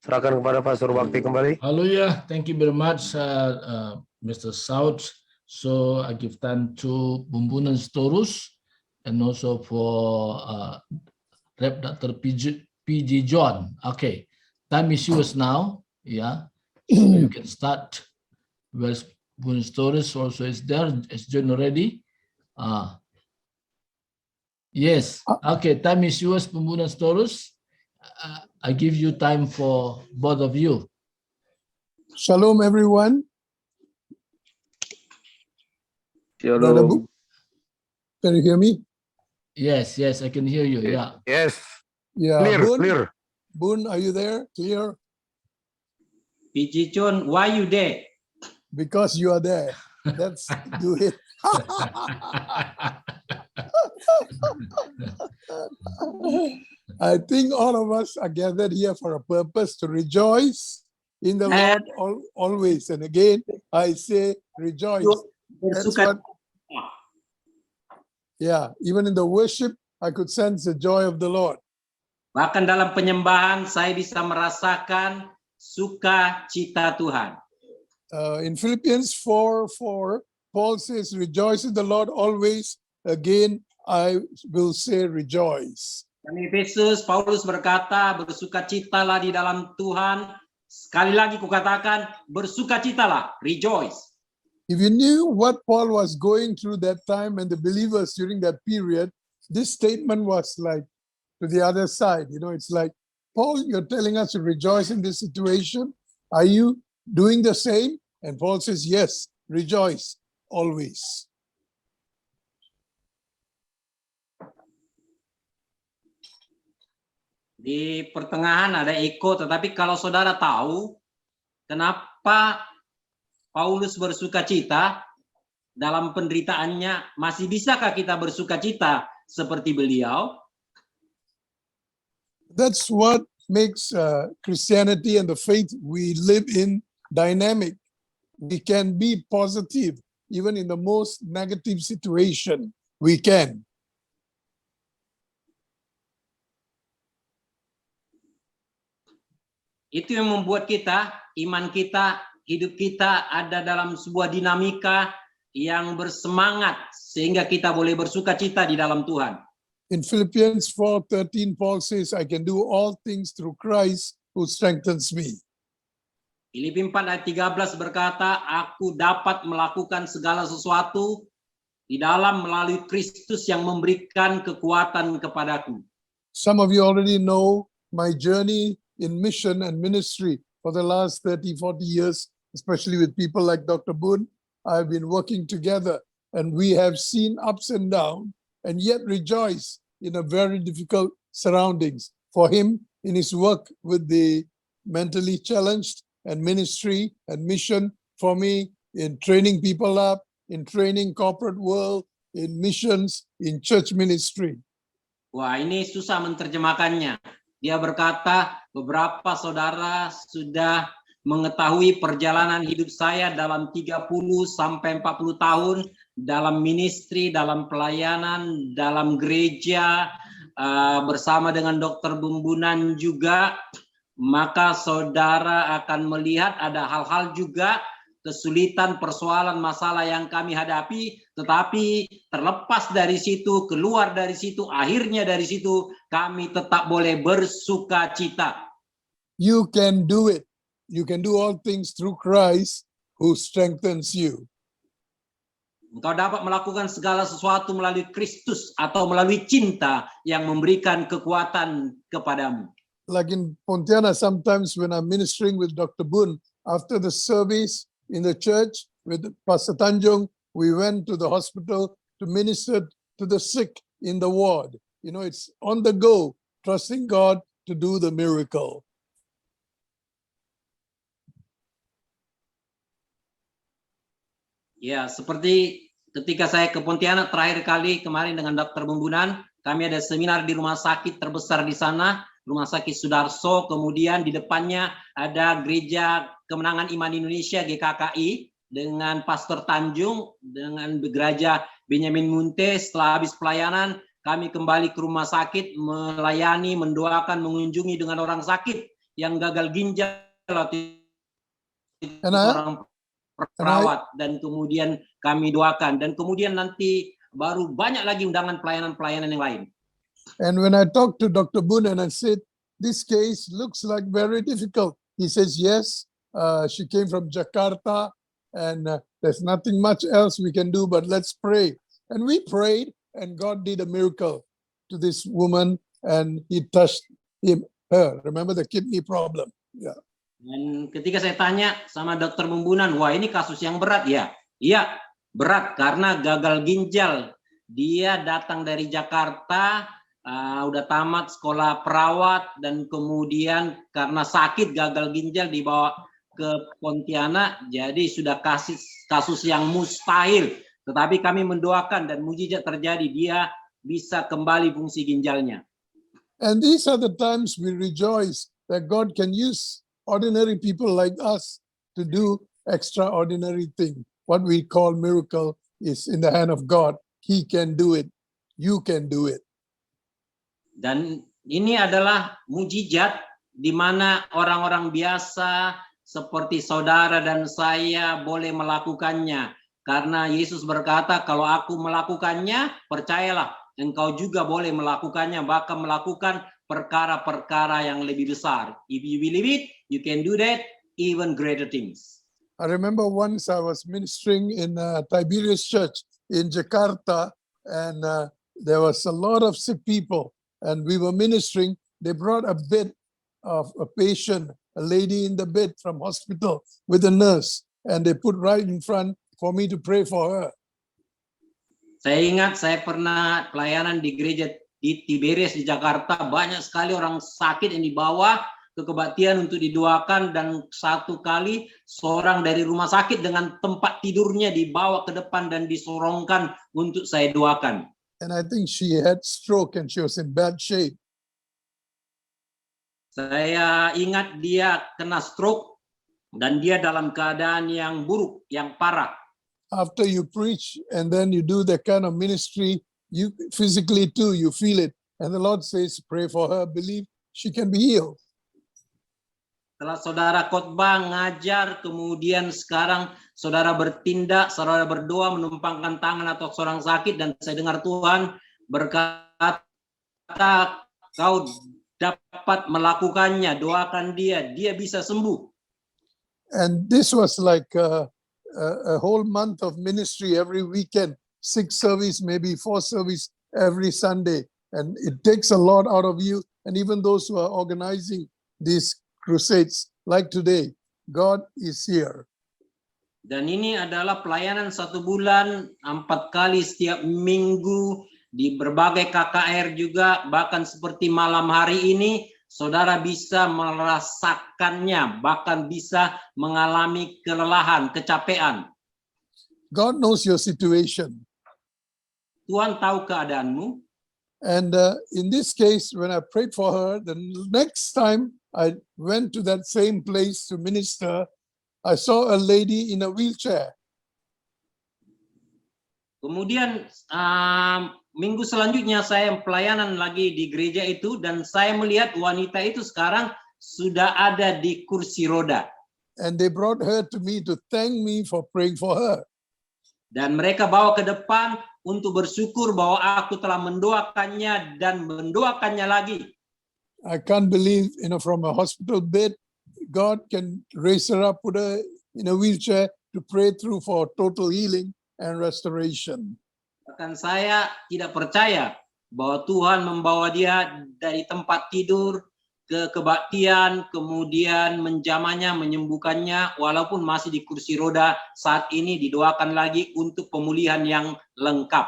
Serahkan kepada Pastor Bakti kembali. Hallelujah. Thank you very much, Mr. South. So I give time to Bumbunan Storus and also for Rep Dr. PG John. Okay, time is yours now. Yeah, so you can start. Where's Bumbunan Storus also is there. Is John already? Yes. Okay, time is yours, Bumbunan Storus. I give you time for both of you. Shalom, everyone. Shalom. Can you hear me? Yes, I can hear you. Yeah. Yes. Yeah. Clear. Boon, are you there? Clear? PG John, why you there? Because you are there. Let's do it. I think all of us are gathered here for a purpose to rejoice in the Lord always. And again, I say rejoice. That's what, yeah, even in the worship, I could sense the joy of the Lord. Bahkan dalam penyembahan, saya bisa merasakan sukacita Tuhan. In Philippians 4:4, Paul says, rejoice in the Lord always. Again, I will say rejoice. Dan Efesus, Paulus berkata, bersukacitalah di dalam Tuhan. Sekali lagi kukatakan, bersukacitalah, rejoice. If you knew what Paul was going through that time and the believers during that period, this statement was like to the other side. You know, it's like, Paul, you're telling us to rejoice in this situation. Are you doing the same? And Paul says, yes, rejoice always. Di pertengahan ada eko, tetapi kalau saudara tahu kenapa Paulus bersukacita dalam penderitaannya, masih bisakah kita bersukacita seperti beliau? That's what makes Christianity and the faith we live in dynamic. We can be positive even in the most negative situation. We can. Itu yang membuat kita, iman kita, hidup kita ada dalam sebuah dinamika yang bersemangat sehingga kita boleh bersukacita di dalam Tuhan. In Philippians 4:13, Paul says, I can do all things through Christ who strengthens me. Filipi 4 ayat 13 berkata, aku dapat melakukan segala sesuatu di dalam melalui Kristus yang memberikan kekuatan kepadaku. Some of you already know my journey in mission and ministry for the last 30-40 years, especially with people like Dr. Boon. I've been working together and we have seen ups and downs and yet rejoice in a very difficult surroundings. For him, in his work with the mentally challenged and ministry and mission, for me, in training people up, in training corporate world, in missions, in church ministry. Wah, ini susah menerjemahkannya. Dia berkata, beberapa saudara sudah mengetahui perjalanan hidup saya dalam 30 sampai 40 tahun dalam ministry, dalam pelayanan, dalam gereja, bersama dengan Dr. Bumbunan juga. Maka saudara akan melihat ada hal-hal juga, kesulitan, persoalan, masalah yang kami hadapi, tetapi terlepas dari situ, keluar dari situ, akhirnya dari situ, kami tetap boleh bersukacita. You can do it. You can do all things through Christ who strengthens you. Engkau dapat melakukan segala sesuatu melalui Kristus atau melalui cinta yang memberikan kekuatan kepadamu. Like in Pontiana, sometimes when I'm ministering with Dr. Boon, after the service in the church with Pastor Tanjung, we went to the hospital to minister to the sick in the ward. You know, it's on the go, trusting God to do the miracle. Ya, seperti ketika saya ke Pontianak terakhir kali kemarin dengan Dr. Bumbunan, kami ada seminar di rumah sakit terbesar di sana, Rumah Sakit Sudarso, kemudian di depannya ada Gereja Kemenangan Iman Indonesia GKKI dengan Pastor Tanjung, dengan Gereja Benyamin Munte. Setelah habis pelayanan, kami kembali ke rumah sakit, melayani, mendoakan, mengunjungi dengan orang sakit yang gagal ginjal waktu itu And I- seorang perawat, dan kemudian kami doakan, dan kemudian nanti baru banyak lagi undangan pelayanan-pelayanan yang lain. And when I talked to Dr. Boone and I said, this case looks like very difficult. He says, yes, she came from Jakarta and there's nothing much else we can do, but let's pray. And we prayed and God did a miracle to this woman and he touched her. Remember the kidney problem? Yeah. Dan ketika saya tanya sama dokter Bumbunan, wah ini kasus yang berat ya? Iya, berat karena gagal ginjal. Dia datang dari Jakarta, udah tamat sekolah perawat, dan kemudian karena sakit gagal ginjal dibawa ke Pontianak, jadi sudah kasus yang mustahil. Tetapi kami mendoakan dan mujizat terjadi, dia bisa kembali fungsi ginjalnya. And these are the times we rejoice that God can use ordinary people like us to do extraordinary thing. What we call miracle is in the hand of God. He can do it. You can do it. Dan ini adalah mujizat di mana orang-orang biasa seperti saudara dan saya boleh melakukannya. Karena Yesus berkata, kalau aku melakukannya, percayalah, engkau juga boleh melakukannya, bahkan melakukan perkara-perkara yang lebih besar. If you believe it, you can do that, even greater things. I remember once I was ministering in Tiberias Church in Jakarta, and there was a lot of sick people, and we were ministering. They brought a bed of a patient, a lady in the bed from hospital with a nurse, and they put right in front for me to pray for her. Saya ingat saya pernah pelayanan di gereja di Tiberias di Jakarta, banyak sekali orang sakit yang dibawa ke kebaktian untuk didoakan, dan satu kali seorang dari rumah sakit dengan tempat tidurnya dibawa ke depan dan disorongkan untuk saya doakan. And I think she had stroke and she was in bad shape. Saya ingat dia kena stroke dan dia dalam keadaan yang buruk, yang parah. After you preach and then you do that kind of ministry, you physically too, you feel it. And the Lord says, pray for her, believe she can be healed. Setelah saudara khotbah, ngajar, kemudian sekarang saudara bertindak, saudara berdoa, menumpangkan tangan atas seorang sakit, dan saya dengar Tuhan berkata, kau dapat melakukannya, doakan dia, dia bisa sembuh. And this was like a whole month of ministry every weekend, 6 service, maybe 4 service every Sunday. And it takes a lot out of you. And even those who are organizing these crusades like today, God is here. Dan ini adalah pelayanan 1 bulan, 4 kali setiap minggu, di berbagai KKR juga, bahkan seperti malam hari ini, saudara bisa merasakannya, bahkan bisa mengalami kelelahan, kecapean. God knows your situation. Tuhan tahu keadaanmu. And in this case, when I prayed for her, the next time I went to that same place to minister, I saw a lady in a wheelchair. Kemudian minggu selanjutnya saya pelayanan lagi di gereja itu, dan saya melihat wanita itu sekarang sudah ada di kursi roda. And they brought her to me to thank me for praying for her. Dan mereka bawa ke depan untuk bersyukur bahwa aku telah mendoakannya dan mendoakannya lagi. I can't believe, from a hospital bed, God can raise her up, put her in a wheelchair to pray through for total healing and restoration. Bahkan saya tidak percaya bahwa Tuhan membawa dia dari tempat tidur ke kebaktian, kemudian menjamahnya, menyembuhkannya, walaupun masih di kursi roda saat ini, didoakan lagi untuk pemulihan yang lengkap.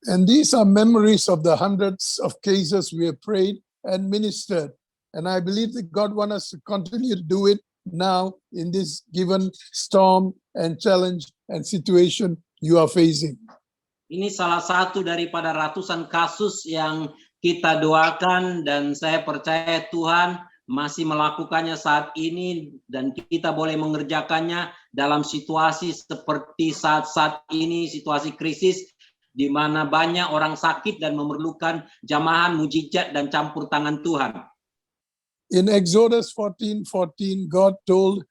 And these are memories of the hundreds of cases we have prayed and ministered. And I believe that God wants us to continue to do it now in this given storm and challenge and situation you are facing. Ini salah satu daripada ratusan kasus yang kita doakan, dan saya percaya Tuhan masih melakukannya saat ini, dan kita boleh mengerjakannya dalam situasi seperti saat ini, situasi krisis di mana banyak orang sakit dan memerlukan jamahan, mujizat, dan campur tangan Tuhan. In Exodus 14:14, God told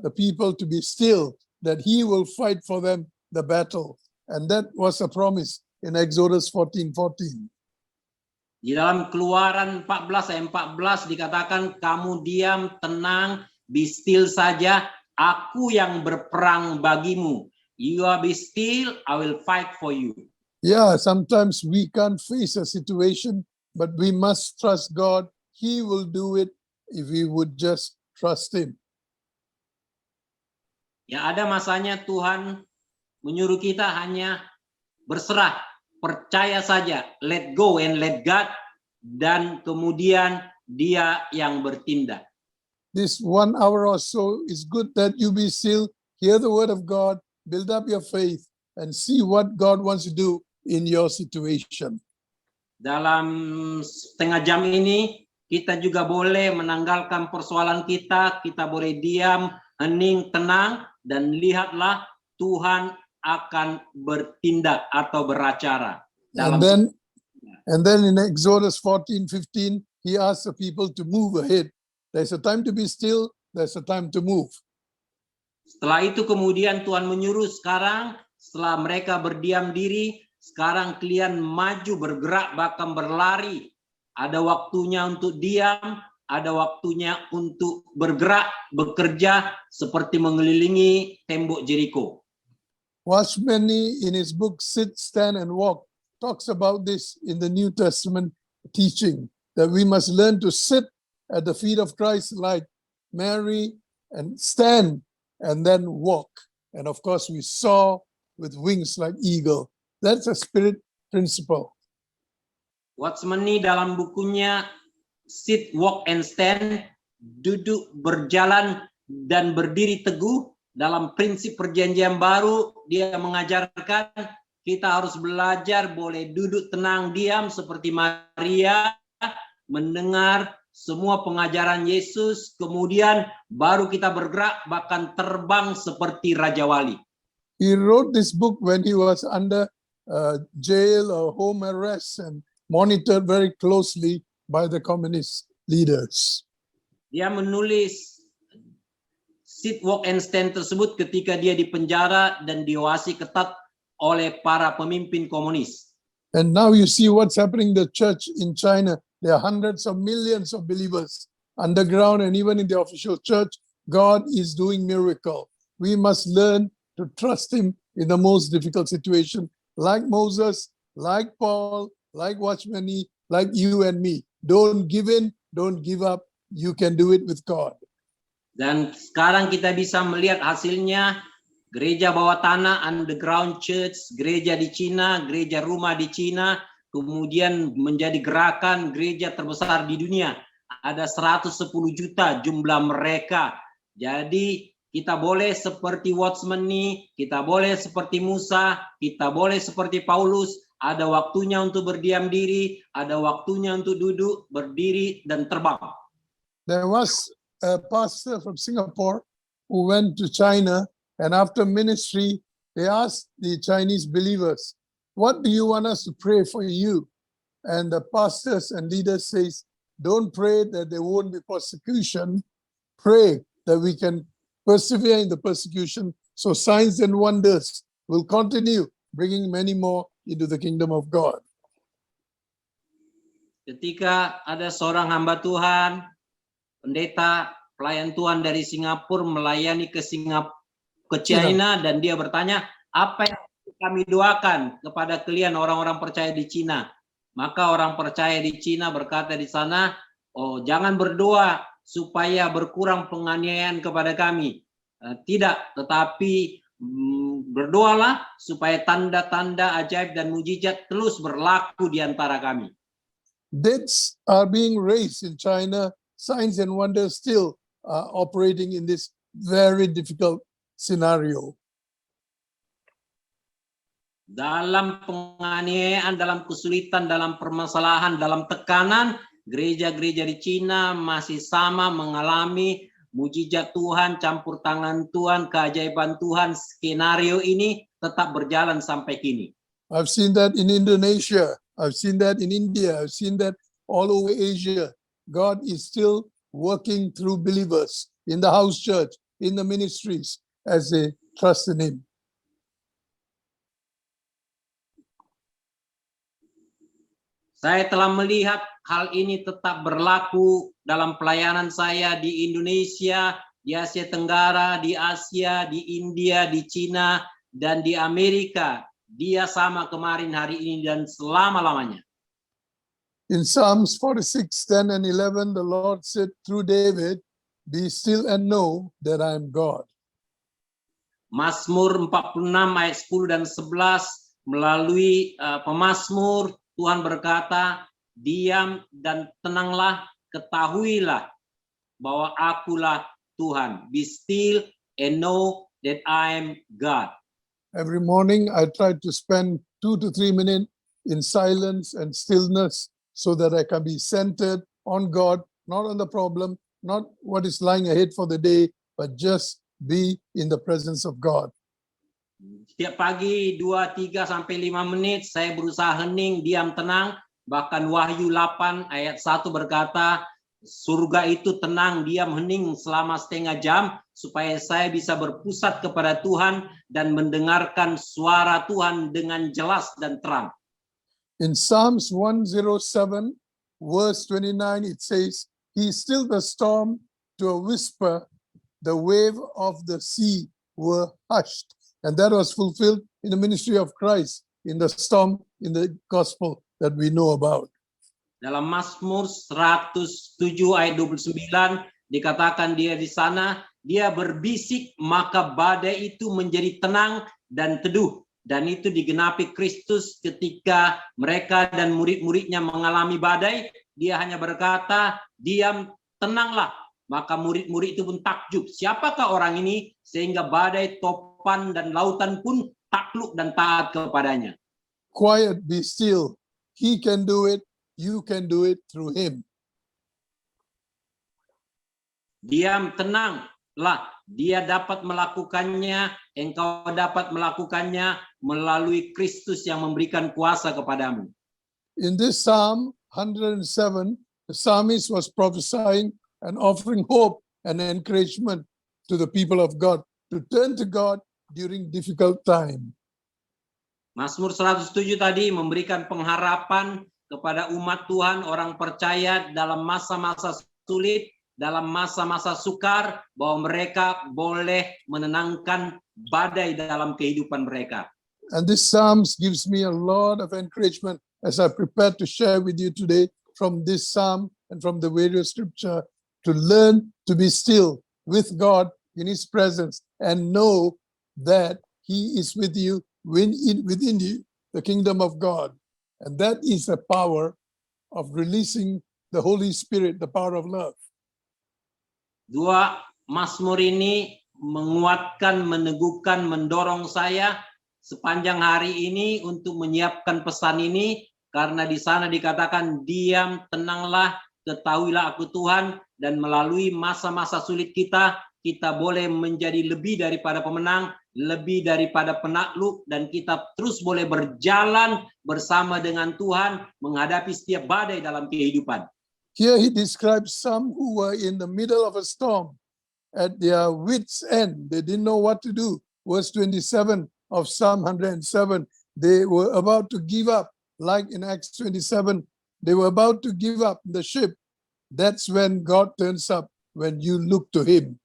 the people to be still, that he will fight for them the battle. And that was a promise in Exodus 14:14. Di dalam Keluaran 14 ayat 14 dikatakan, kamu diam, tenang, be still saja, aku yang berperang bagimu. You are be still, I will fight for you. Yeah, sometimes we can't face a situation, but we must trust God. He will do it if we would just trust him. Ya, ada masanya Tuhan menyuruh kita hanya berserah, percaya saja, let go and let God, dan kemudian dia yang bertindak. This 1 hour or so is good that you be still, hear the word of God, build up your faith, and see what God wants to do in your situation. Dalam setengah jam ini, kita juga boleh menanggalkan persoalan kita boleh diam, hening, tenang, dan lihatlah Tuhan akan bertindak atau beracara. And then in Exodus 14:15, he asked the people to move ahead. There's a time to be still, there's a time to move. Setelah itu kemudian Tuhan menyuruh sekarang, setelah mereka berdiam diri, sekarang kalian maju, bergerak, bahkan berlari. Ada waktunya untuk diam, ada waktunya untuk bergerak, bekerja, seperti mengelilingi tembok Jericho. Watchman Nee, in his book Sit, Stand, and Walk, talks about this in the New Testament teaching, that we must learn to sit at the feet of Christ like Mary, and stand and then walk. And of course, we soar with wings like eagle. That's a spirit principle. Watchman Nee dalam bukunya Sit, Walk, and Stand, duduk, berjalan, dan berdiri teguh, dalam prinsip perjanjian baru, dia mengajarkan kita harus belajar boleh duduk tenang diam seperti Maria, mendengar semua pengajaran Yesus, kemudian baru kita bergerak, bahkan terbang seperti Raja Wali. He wrote this book when he was under jail or home arrest and monitored very closely by the communist leaders. Dia menulis Sit, Walk, and Stand tersebut ketika dia di penjara dan diawasi ketat oleh para pemimpin komunis. And now you see what's happening in the church in China. There are hundreds of millions of believers underground, and even in the official church, God is doing miracle. We must learn to trust him in the most difficult situation, like Moses, like Paul, like Watchman Nee, like you and me. Don't give in, don't give up. You can do it with God. Dan sekarang kita bisa melihat hasilnya, gereja bawah tanah, underground church, gereja di Cina, gereja rumah di Cina, kemudian menjadi gerakan gereja terbesar di dunia. Ada 110 juta jumlah mereka. Jadi kita boleh seperti Watchman Nee, kita boleh seperti Musa, kita boleh seperti Paulus. Ada waktunya untuk berdiam diri, ada waktunya untuk duduk, berdiri, dan terbang. There was a pastor from Singapore who went to China, and after ministry, they asked the Chinese believers, what do you want us to pray for you? And the pastors and leaders says, don't pray that there won't be persecution. Pray that we can persevere in the persecution. So signs and wonders will continue, bringing many more into the kingdom of God. Ketika ada seorang hamba Tuhan, pendeta, pelayan Tuhan dari Singapura melayani ke China, dan dia bertanya, apa yang kami doakan kepada kalian orang-orang percaya di Cina? Maka orang percaya di Cina berkata di sana, oh jangan berdoa supaya berkurang penganiayaan kepada kami. Tidak, tetapi berdoalah supaya tanda-tanda ajaib dan mujizat terus berlaku di antara kami. Deaths are being raised in China. Signs and wonders still operating in this very difficult scenario. Dalam penganiayaan, dalam kesulitan, dalam permasalahan, dalam tekanan, gereja-gereja di Cina masih sama mengalami mujizat Tuhan, campur tangan Tuhan, keajaiban Tuhan. Skenario ini tetap berjalan sampai kini. I've seen that in Indonesia. I've seen that in India. I've seen that all over Asia. God is still working through believers in the house church, in the ministries, as they trust in Him. Saya telah melihat hal ini tetap berlaku dalam pelayanan saya di Indonesia, di Asia Tenggara, di Asia, di India, di Cina, dan di Amerika. Dia sama kemarin, hari ini, dan selama-lamanya. In Psalms 46, 10 and 11, the Lord said through David, "Be still and know that I am God." Mazmur 46 ayat 10 dan 11 melalui pemazmur Tuhan berkata, diam dan tenanglah, ketahuilah bahwa akulah Tuhan. Be still and know that I am God. Every morning, I try to spend 2 to 3 minutes in silence and stillness so that I can be centered on God, not on the problem, not what is lying ahead for the day, but just be in the presence of God. Setiap pagi 2, 3 sampai 5 menit saya berusaha hening, diam, tenang. Bahkan Wahyu 8 ayat 1 berkata, surga itu tenang, diam, hening selama setengah jam supaya saya bisa berpusat kepada Tuhan dan mendengarkan suara Tuhan dengan jelas dan terang. In Psalms 107, verse 29, it says, "He stilled the storm to a whisper, the wave of the sea were hushed." And that was fulfilled in the ministry of Christ, in the storm, in the gospel that we know about. Dalam Mazmur 107 ayat 29 dikatakan dia di sana, dia berbisik maka badai itu menjadi tenang dan teduh. Dan itu digenapi Kristus ketika mereka dan murid-muridnya mengalami badai. Dia hanya berkata, diam, tenanglah. Maka murid-murid itu pun takjub. Siapakah orang ini sehingga badai, topan, dan lautan pun takluk dan taat kepadanya. Quiet, be still. He can do it. You can do it through Him. Diam, tenanglah. Dia dapat melakukannya, engkau dapat melakukannya melalui Kristus yang memberikan kuasa kepadamu. In this Psalm 107, the psalmist was prophesying and offering hope and encouragement to the people of God to turn to God during difficult time. Mazmur 107 tadi memberikan pengharapan kepada umat Tuhan, orang percaya dalam masa-masa sulit, dalam masa-masa sukar, bahwa mereka boleh menenangkan badai dalam kehidupan mereka. And this Psalms gives me a lot of encouragement as I prepare to share with you today from this Psalm and from the various scripture, to learn to be still with God in His presence and know that He is with you within you, the kingdom of God. And that is the power of releasing the Holy Spirit, the power of love. Dua Mazmur ini menguatkan, meneguhkan, mendorong saya sepanjang hari ini untuk menyiapkan pesan ini, karena di sana dikatakan diam, tenanglah, ketahuilah aku Tuhan, dan melalui masa-masa sulit kita boleh menjadi lebih daripada pemenang, lebih daripada penakluk, dan kita terus boleh berjalan bersama dengan Tuhan menghadapi setiap badai dalam kehidupan. Here he describes some who were in the middle of a storm at their wits' end. They didn't know what to do. Verse 27 of Psalm 107, they were about to give up, like in Acts 27, they were about to give up the ship. That's when God turns up, when you look to Him.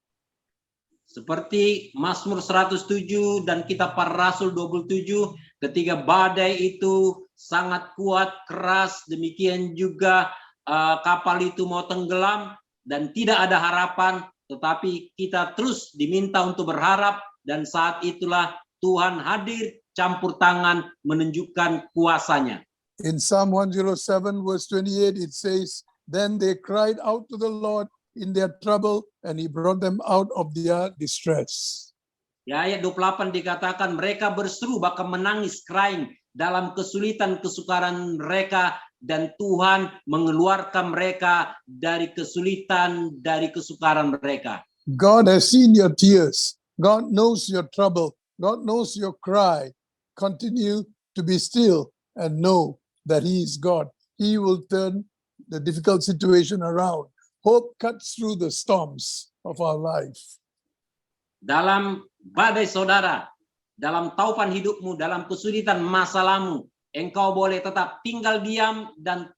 Seperti Mazmur 107 dan Kitab Para Rasul 27, ketika badai itu sangat kuat, keras, demikian juga kapal itu mau tenggelam dan tidak ada harapan, tetapi kita terus diminta untuk berharap, dan saat itulah Tuhan hadir, campur tangan, menunjukkan kuasanya. In Psalm 107, verse 28, it says, "Then they cried out to the Lord in their trouble, and He brought them out of their distress." Ya, ayat 28 dikatakan mereka berseru, bahkan menangis, crying, dalam kesulitan, kesukaran mereka, dan Tuhan mengeluarkan mereka dari kesulitan, dari kesukaran mereka. God has seen your tears. God knows your trouble. God knows your cry. Continue to be still and know that He is God. He will turn the difficult situation around. Hope cuts through the storms of our life. Dalam badai saudara, dalam taupan hidupmu, dalam kesulitan masalahmu, engkau boleh tetap tinggal diam dan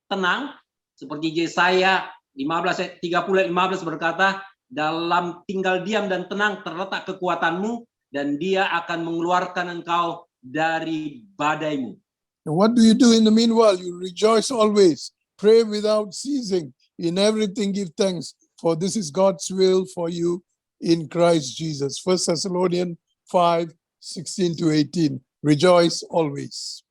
tenang. Seperti Yesaya 15 ayat 15 berkata, dalam tinggal diam dan tenang terletak kekuatanmu, dan dia akan mengeluarkan engkau dari badaimu. And what do you do in the meanwhile? You rejoice always, pray without ceasing, in everything give thanks, for this is God's will for you in Christ Jesus. 1 Thessalonians 5:16-18. Rejoice always.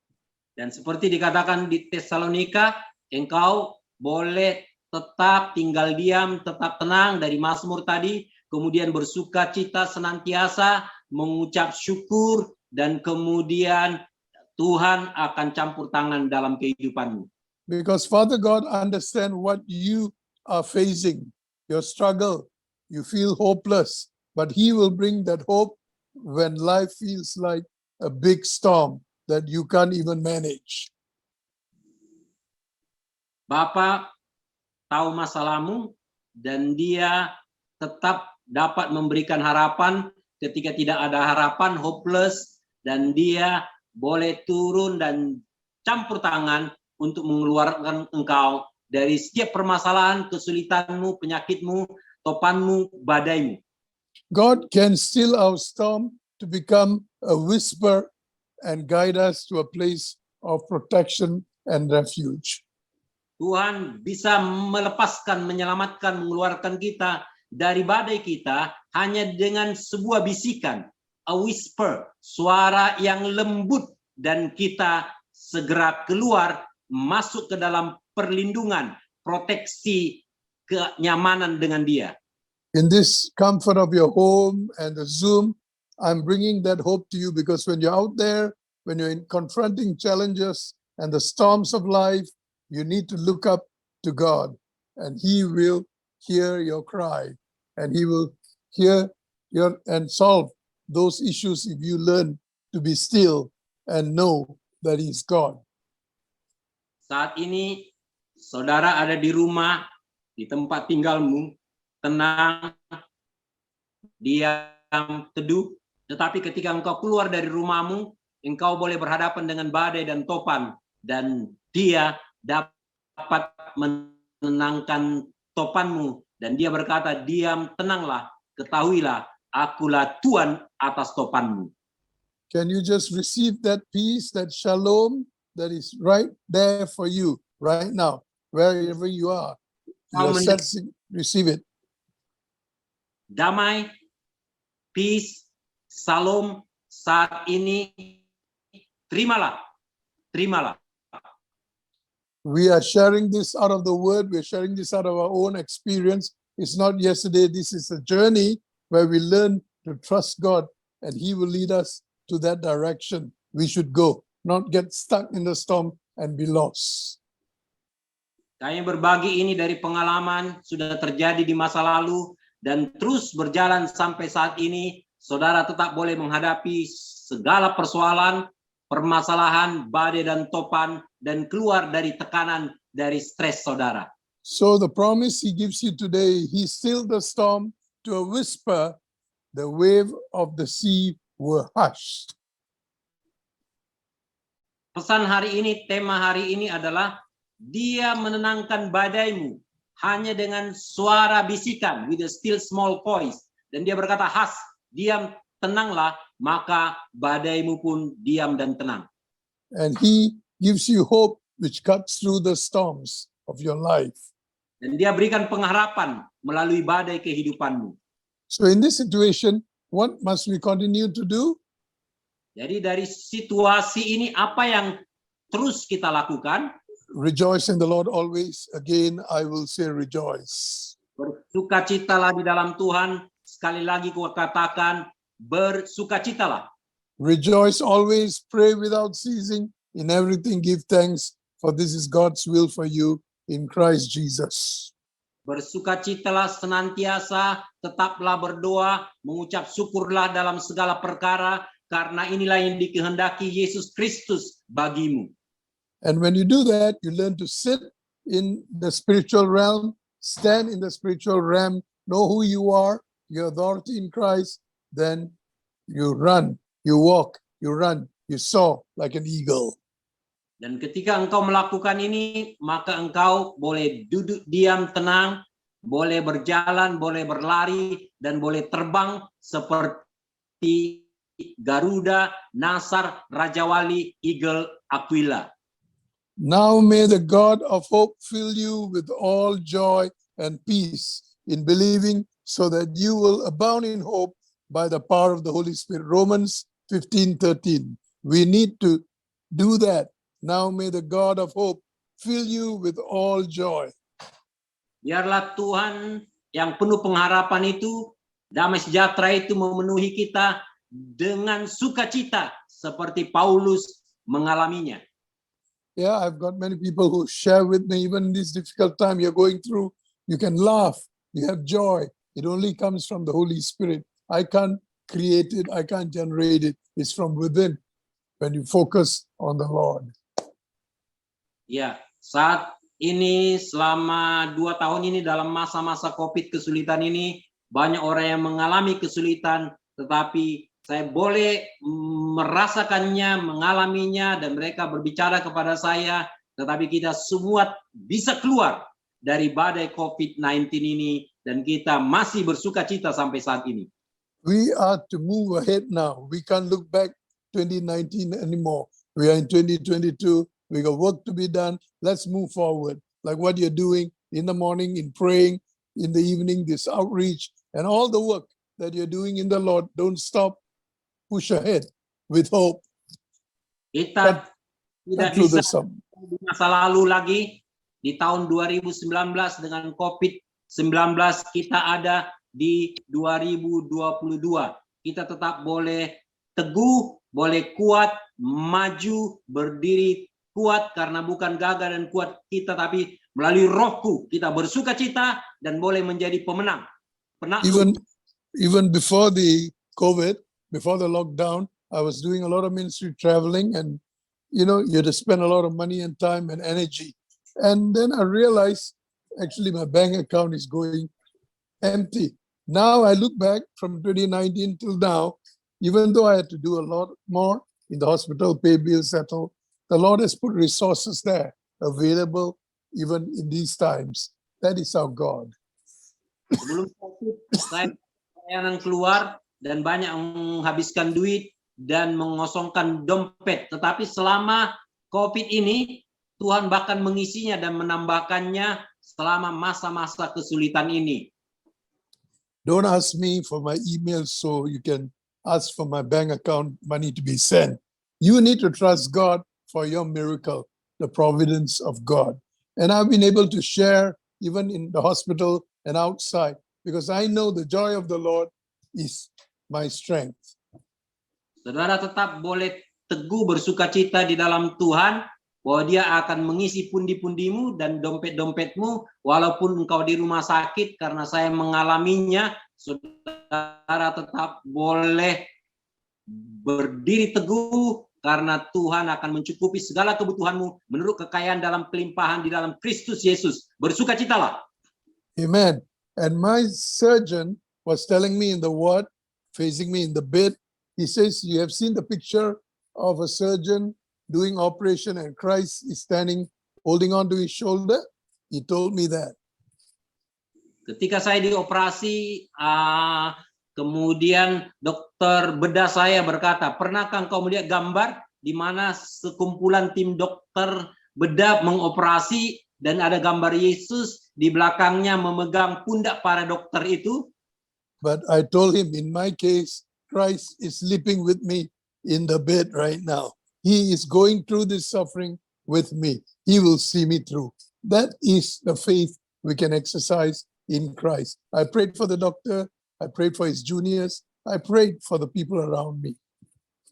Dan seperti dikatakan di Tesalonika, engkau boleh tetap tinggal diam, tetap tenang dari Mazmur tadi, kemudian bersuka cita senantiasa, mengucap syukur, dan kemudian Tuhan akan campur tangan dalam kehidupanmu. Because Father God understands what you are facing, your struggle. You feel hopeless, but He will bring that hope when life feels like a big storm that you can't even manage. Bapa tahu masalahmu, dan Dia tetap dapat memberikan harapan ketika tidak ada harapan, hopeless, dan Dia boleh turun dan campur tangan untuk mengeluarkan engkau dari setiap permasalahan, kesulitanmu, penyakitmu, topanmu, badaimu. God can still our storm to become a whisper and guide us to a place of protection and refuge. Tuhan bisa melepaskan, menyelamatkan, mengeluarkan kita dari badai kita hanya dengan sebuah bisikan, a whisper, suara yang lembut, dan kita segera keluar, masuk ke dalam perlindungan, proteksi, kenyamanan dengan Dia. In this comfort of your home and the Zoom, I'm bringing that hope to you, because when you're out there, when you're confronting challenges and the storms of life, you need to look up to God, and He will hear your cry, and He will hear your and solve those issues if you learn to be still and know that He's God. Saat ini, saudara ada di rumah, di tempat tinggalmu, tenang, diam, teduh. Tetapi ketika engkau keluar dari rumahmu, engkau boleh berhadapan dengan badai dan topan, dan Dia dapat menenangkan topanmu, dan Dia berkata, diam, tenanglah, ketahuilah, akulah Tuhan atas topanmu. Can you just receive that peace, that shalom that is right there for you right now, wherever you are? You are sensing, receive it. Damai, peace, shalom saat ini, terimalah, terimalah. We are sharing this out of the word. We're sharing this out of our own experience. It's not yesterday. This is a journey where we learn to trust God, and He will lead us to that direction we should go, not get stuck in the storm and be lost. Kami berbagi ini dari pengalaman, sudah terjadi di masa lalu, dan terus berjalan sampai saat ini. Saudara tetap boleh menghadapi segala persoalan, permasalahan, badai dan topan, dan keluar dari tekanan, dari stres saudara. So the promise He gives you today, He stilled the storm to a whisper, the wave of the sea were hushed. Pesan hari ini, tema hari ini adalah Dia menenangkan badaimu hanya dengan suara bisikan, with a still small voice. Dan Dia berkata, hush, diam, tenanglah, maka badaimu pun diam dan tenang. And He gives you hope which cuts through the storms of your life. Dan Dia berikan pengharapan melalui badai kehidupanmu. So in this situation, what must we continue to do? Jadi dari situasi ini apa yang terus kita lakukan? Rejoice in the Lord always. Again, I will say rejoice. Bersukacitalah di dalam Tuhan. Sekali lagi ku katakan, bersukacitalah. Rejoice always, pray without ceasing, in everything give thanks, for this is God's will for you in Christ Jesus. Bersukacitalah senantiasa, tetaplah berdoa, mengucap syukurlah dalam segala perkara, karena inilah yang dikehendaki Yesus Kristus bagimu. And when you do that, you learn to sit in the spiritual realm, stand in the spiritual realm, know who you are, your authority in Christ, then you run, you walk, you run, you soar like an eagle. Dan ketika engkau melakukan ini, maka engkau boleh duduk diam tenang, boleh berjalan, boleh berlari, dan boleh terbang seperti Garuda, Nasar, Raja Wali, Eagle, Aquila. Now may the God of hope fill you with all joy and peace in believing, so that you will abound in hope by the power of the Holy Spirit. Romans 15:13. We need to do that. Now may the God of hope fill you with all joy. Biarlah Tuhan yang penuh pengharapan itu, damai sejahtera itu memenuhi kita dengan sukacita seperti Paulus mengalaminya. Yeah, I've got many people who share with me, even in this difficult time you're going through, you can laugh, you have joy. It only comes from the Holy Spirit. I can't create it, I can't generate it. It's from within when you focus on the Lord. Ya, saat ini selama 2 tahun ini dalam masa-masa COVID kesulitan ini, banyak orang yang mengalami kesulitan, tetapi saya boleh merasakannya, mengalaminya, dan mereka berbicara kepada saya, tetapi kita semua bisa keluar dari badai COVID-19 ini, dan kita masih bersuka cita sampai saat ini. We are to move ahead now. We can't look back 2019 anymore. We are in 2022. We got work to be done. Let's move forward. Like what you're doing in the morning, in praying, in the evening, this outreach, and all the work that you're doing in the Lord. Don't stop. Push ahead with hope. Kita tidak Through bisa the sum. di masa lalu lagi. Di tahun 2019 dengan COVID-19 kita ada di 2022. Kita tetap boleh teguh, boleh kuat, maju, berdiri kuat, karena bukan gagah dan kuat kita, tapi melalui Rohku kita bersuka cita dan boleh menjadi pemenang. Even before the COVID, before the lockdown, I was doing a lot of ministry traveling, and you had to spend a lot of money and time and energy. And then I realized actually my bank account is going empty. Now I look back from 2019 till now, even though I had to do a lot more in the hospital, pay bills, settle, the Lord has put resources there available even in these times. That is our God. Sebelum COVID, saya yang keluar dan banyak menghabiskan duit dan mengosongkan dompet. Tetapi selama COVID ini, Tuhan bahkan mengisinya dan menambahkannya selama masa-masa kesulitan ini. Don't ask me for my email so you can ask for my bank account money to be sent. You need to trust God for your miracle, the providence of God. And I've been able to share even in the hospital and outside, because I know the joy of the Lord is my strength. Saudara tetap boleh teguh bersuka cita di dalam Tuhan, bahwa Dia akan mengisi pundi-pundimu dan dompet-dompetmu, walaupun engkau di rumah sakit, karena saya mengalaminya. Saudara tetap boleh berdiri teguh, karena Tuhan akan mencukupi segala kebutuhanmu menurut kekayaan dalam kelimpahan di dalam Kristus Yesus. Bersukacitalah. Amen. And my surgeon was telling me in the ward, facing me in the bed, he says, you have seen the picture of a surgeon doing operation and Christ is standing, holding on to his shoulder? He told me that. Ketika saya dioperasi, kemudian dokter bedah saya berkata, pernahkah engkau melihat gambar di mana sekumpulan tim dokter bedah mengoperasi dan ada gambar Yesus di belakangnya memegang pundak para dokter itu? But I told him, in my case, Christ is sleeping with me in the bed right now. He is going through this suffering with me. He will see me through. That is the faith we can exercise in Christ. I prayed for the doctor. I prayed for his juniors. I prayed for the people around me.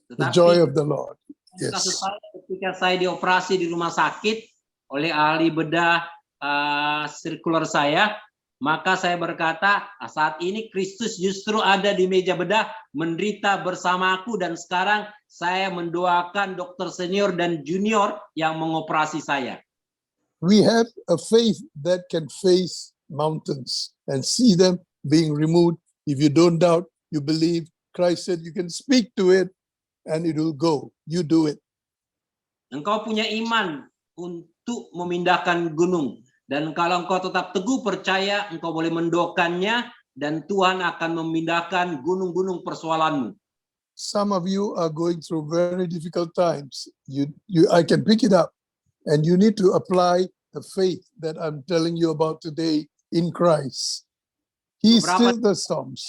The joy of the Lord. Yes. Ketika saya dioperasi di rumah sakit oleh ahli bedah sirkuler saya, maka saya berkata, saat ini Kristus justru ada di meja bedah, menderita bersamaku, dan sekarang saya mendoakan dokter senior dan junior yang mengoperasi saya. We have a faith that can face mountains and see them being removed. If you don't doubt, you believe. Christ said you can speak to it and it will go. You do it. Engkau punya iman untuk memindahkan gunung. Dan kalau engkau tetap teguh percaya, engkau boleh mendoakannya dan Tuhan akan memindahkan gunung-gunung persoalanmu. Some of you are going through very difficult times. I can pick it up, and you need to apply the faith that I'm telling you about today in Christ. He Beberapa- still the storms.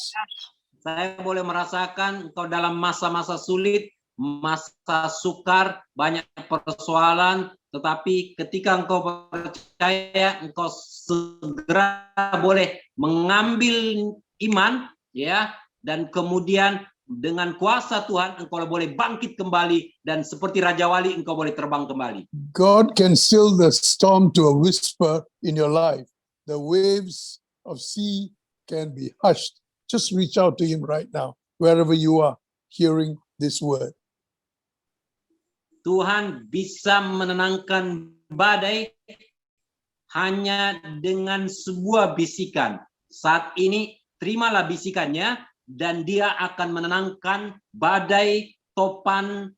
Saya boleh merasakan engkau dalam masa-masa sulit, masa sukar, banyak persoalan, tetapi ketika engkau percaya, engkau segera boleh mengambil iman, ya, dan kemudian dengan kuasa Tuhan engkau boleh bangkit kembali dan seperti Raja Wali engkau boleh terbang kembali. God can still the storm to a whisper in your life. The waves of sea can be hushed. Just reach out to him right now, wherever you are hearing this word. Tuhan bisa menenangkan badai hanya dengan sebuah bisikan. Saat ini terimalah bisikannya dan dia akan menenangkan badai, topan,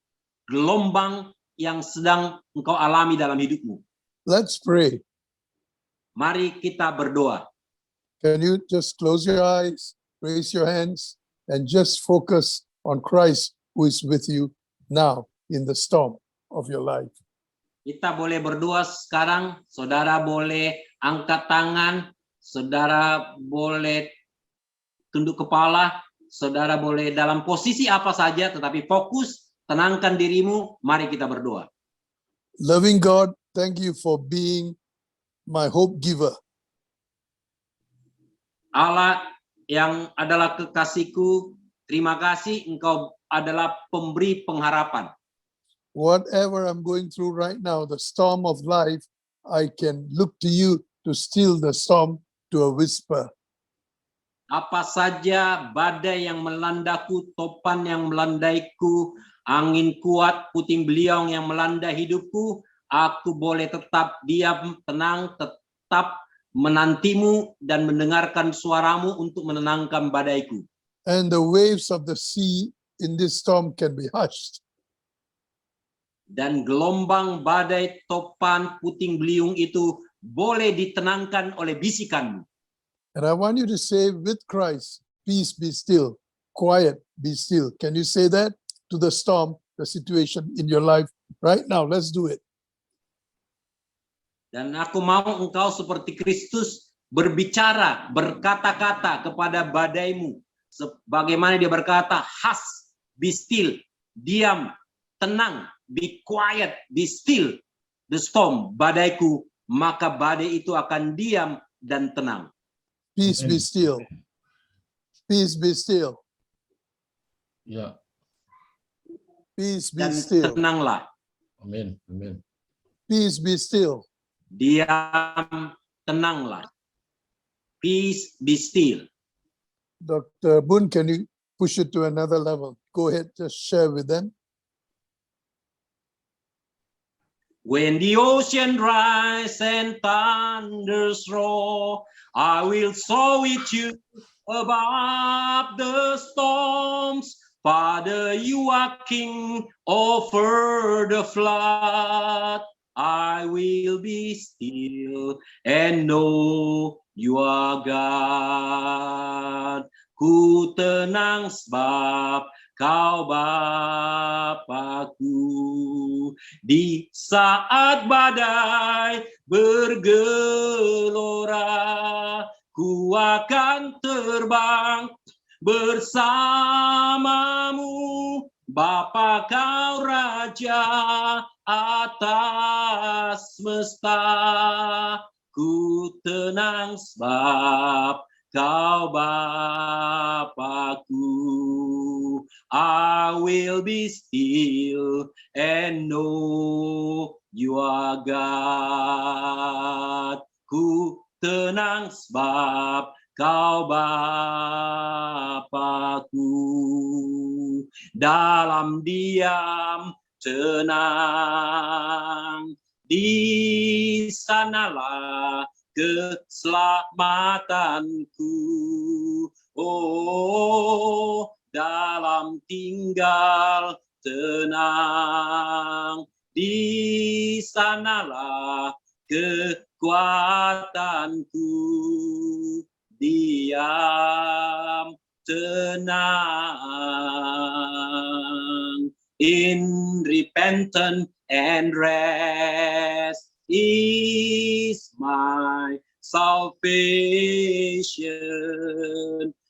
gelombang yang sedang engkau alami dalam hidupmu. Let's pray. Mari kita berdoa. Can you just close your eyes, raise your hands, and just focus on Christ who is with you now in the storm of your life. Kita boleh berdoa sekarang, saudara boleh angkat tangan, saudara boleh tunduk kepala, saudara boleh dalam posisi apa saja, tetapi fokus, tenangkan dirimu, mari kita berdoa. Loving God, thank you for being my hope giver. Allah yang adalah kekasihku, terima kasih engkau adalah pemberi pengharapan. Whatever I'm going through right now, the storm of life, I can look to you to still the storm to a whisper. Apa saja badai yang melandaku, topan yang melandaiku, angin kuat, puting beliung yang melanda hidupku, aku boleh tetap diam, tenang, tetap menantimu dan mendengarkan suaramu untuk menenangkan badaiku. And the waves of the sea in this storm can be hushed. Dan gelombang, badai, topan, puting beliung itu boleh ditenangkan oleh bisikanmu. And I want you to say with Christ, peace be still, quiet be still. Can you say that to the storm, the situation in your life right now? Let's do it. Dan aku mau engkau seperti Kristus berbicara, berkata-kata kepada badaimu. Sebagaimana dia berkata, hush, be still, diam, tenang, be quiet, be still, the storm, badaiku, maka badai itu akan diam dan tenang. Peace be Amen. still. Peace be still. Ya, Peace be Dan still. tenanglah, amin, amin. Peace be still. diam, tenanglah. Peace, be still. Dr. Boon, can you push it to another level? Go ahead, just share with them. When the ocean rise and thunders roar, I will soar with you above the storms. Father, you are king over the flood. I will be still and know you are God. Ku tenang sebab Kau Bapakku. Di saat badai bergelora, ku akan terbang bersamamu. Bapa Kau Raja atas semesta. Ku tenang sebab Kau Bapakku. I will be still and know you are God. Ku tenang sebab Kau Bapakku. Dalam diam tenang, di sanalah keselamatanku. Oh, dalam tinggal tenang, di sanalah kekuatanku. Diam tenang, in repentance and rest is my salvation,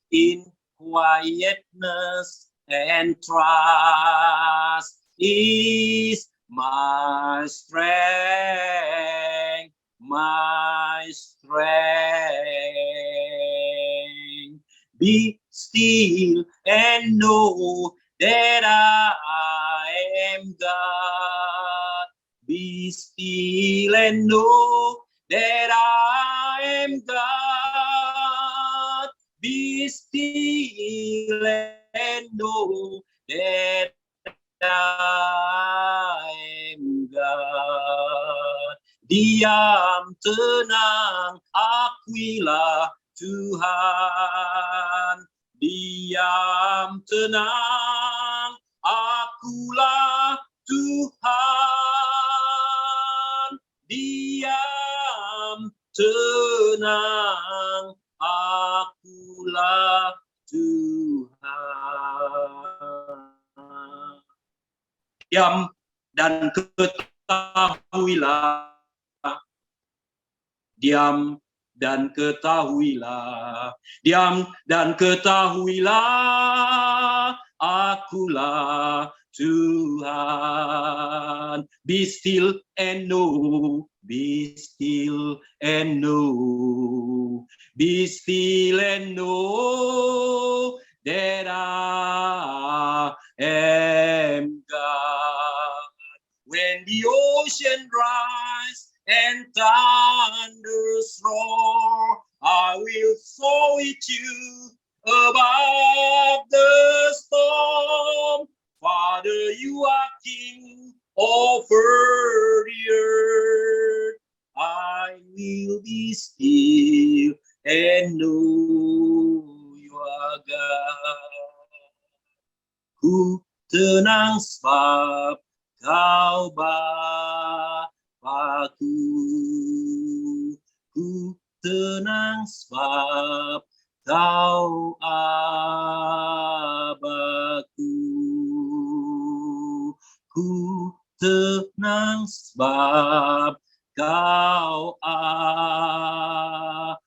in quietness and trust is my strength, my strength. Be still and know that I am God. Be still and know that I am God. Be still and know that I am God. Diam tenang, akuilah Tuhan. Diam tenang, akulah Tuhan. Diam tenang, akulah Tuhan. Diam dan ketahuilah. Diam dan ketahuilah. Diam dan ketahuilah. Akulah Tuhan. Be still and know. Be still and know. Be still and know that I am God. When the ocean rise and thunders roar, I will soar with you above the storm. Father, you are King over the earth. I will be still and know you are God. Ku tenang sebab Kau Bapa-Ku. Ku tenang sebab Kau Abba-Ku. Ku tenang sebab Kau Abba-Ku.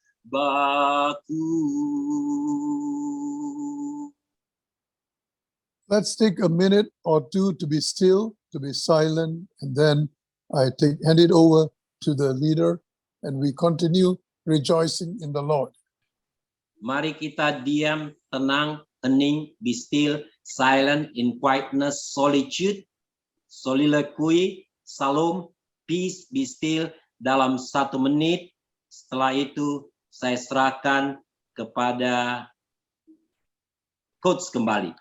Let's take a minute or two to be still, to be silent, and then I hand it over to the leader, and we continue rejoicing in the Lord. Mari kita diam, tenang, hening, be still, silent, in quietness, solitude, soliloquy, salam, peace, be still, dalam 1 menit. Setelah itu saya serahkan kepada coach kembali.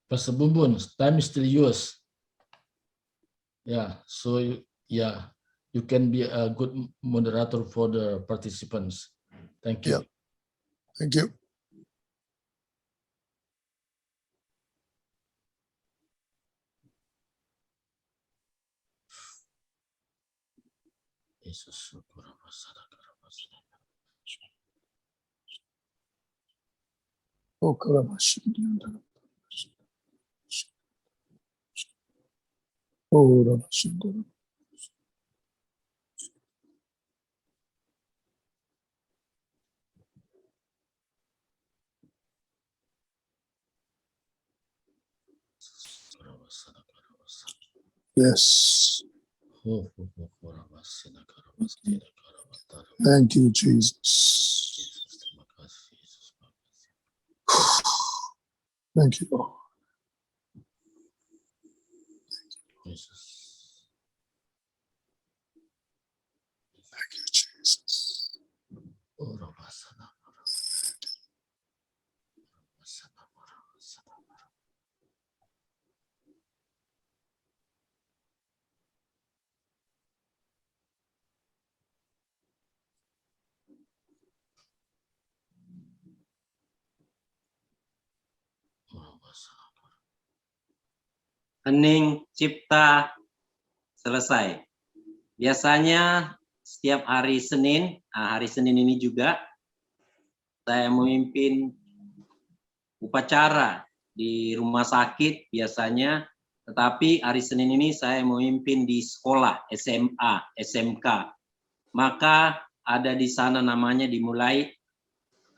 Pastor Bumbun, time is still yours. Yeah, so you can be a good moderator for the participants. Thank you. Yeah. Thank you. Oh, Karamash. Oh, Ramash. Yes. Thank you, Jesus. Thank you, Lord. Thank you, Jesus. hening cipta selesai. Biasanya setiap hari Senin ini juga saya memimpin upacara di rumah sakit biasanya, tetapi hari Senin ini saya memimpin di sekolah SMA, SMK. Maka ada di sana namanya dimulai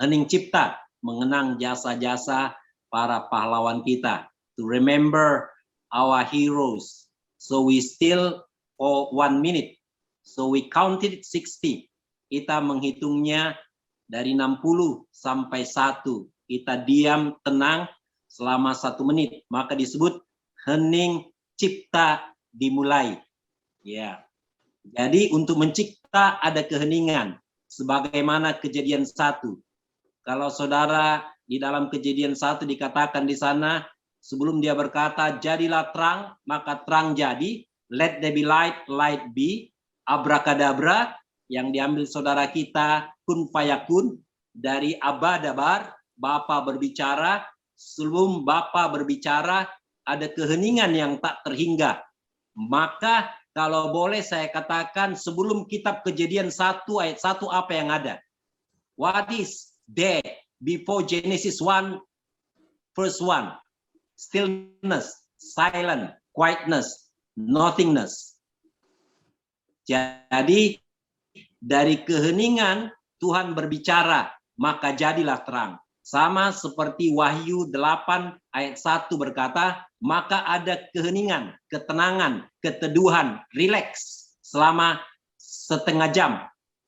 hening cipta, mengenang jasa-jasa para pahlawan kita, to remember our heroes. So we still for 1 minute. So we counted 60. Kita menghitungnya dari 60 sampai 1. Kita diam tenang selama 1 menit. Maka disebut hening cipta dimulai. Ya. Jadi untuk mencipta ada keheningan. Sebagaimana Kejadian 1. Kalau saudara di dalam Kejadian 1 dikatakan di sana, sebelum dia berkata, jadilah terang, maka terang jadi. Let there be light, light be. Abrakadabra, yang diambil saudara kita, kun fayakun. Dari abadabar, Bapa berbicara. Sebelum Bapa berbicara, ada keheningan yang tak terhingga. Maka kalau boleh saya katakan, sebelum kitab Kejadian 1 ayat 1 apa yang ada? What is there before Genesis 1 verse 1? Stillness, silent, quietness, nothingness. Jadi dari keheningan Tuhan berbicara, maka jadilah terang. Sama seperti Wahyu 8 ayat 1 berkata, maka ada keheningan, ketenangan, keteduhan, rileks selama setengah jam.